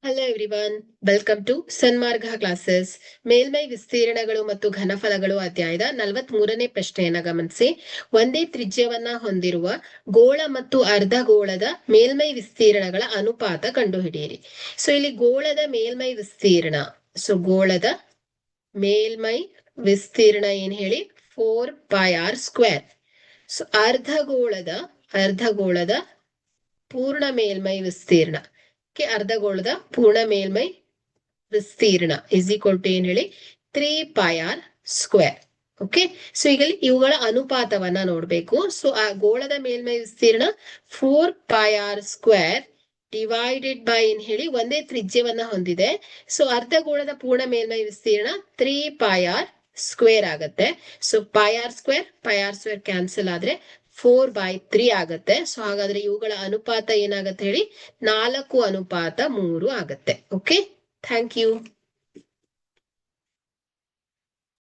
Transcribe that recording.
Hello everyone, welcome to Sanmarga classes. ಮೇಲ್ಮೈ ವಿಸ್ತೀರ್ಣಗಳು ಮತ್ತು ಘನಫಲಗಳು ಅಧ್ಯಾಯದ 43ನೇ ಪ್ರಶ್ನೆಯನ್ನ ಗಮನಿಸಿ. ಒಂದೇ ತ್ರಿಜ್ಯವನ್ನ ಹೊಂದಿರುವ ಗೋಳ ಮತ್ತು ಅರ್ಧಗೋಳದ ಮೇಲ್ಮೈ ವಿಸ್ತೀರ್ಣಗಳ ಅನುಪಾತ ಕಂಡುಹಿಡಿಯಿರಿ. ಸೊ ಇಲ್ಲಿ ಗೋಳದ ಮೇಲ್ಮೈ ವಿಸ್ತೀರ್ಣ, ಗೋಳದ ಮೇಲ್ಮೈ ವಿಸ್ತೀರ್ಣ ಏನ್ ಹೇಳಿ 4πr². ಸೊ ಅರ್ಧಗೋಳದ ಪೂರ್ಣ ಮೇಲ್ಮೈ ವಿಸ್ತೀರ್ಣ, ಅರ್ಧಗೋಳದ ಪೂರ್ಣ ಮೇಲ್ಮೈ ವಿಸ್ತೀರ್ಣ ಇಸ್ ಈಕ್ವಲ್ ಟು ಏನ್ ಹೇಳಿ 3πr². ಓಕೆ, ಸೊ ಈಗ ಇವುಗಳ ಅನುಪಾತವನ್ನ ನೋಡ್ಬೇಕು. ಸೊ ಆ ಗೋಳದ ಮೇಲ್ಮೈ ವಿಸ್ತೀರ್ಣ 4πr² ಡಿವೈಡೆಡ್ ಬೈ ಏನ್ ಹೇಳಿ ಒಂದೇ ತ್ರಿಜ್ಯವನ್ನ ಹೊಂದಿದೆ. ಸೊ ಅರ್ಧಗೋಳದ ಪೂರ್ಣ ಮೇಲ್ಮೈ ವಿಸ್ತೀರ್ಣ 3πr² ಆಗತ್ತೆ. ಸೊ πr² ಕ್ಯಾನ್ಸಲ್ ಆದ್ರೆ 4/3 ಆಗತ್ತೆ. ಸೊ ಹಾಗಾದ್ರೆ ಇವುಗಳ ಅನುಪಾತ ಏನಾಗತ್ತೆ ಹೇಳಿ 4:3 ಆಗತ್ತೆ. Okay, thank you.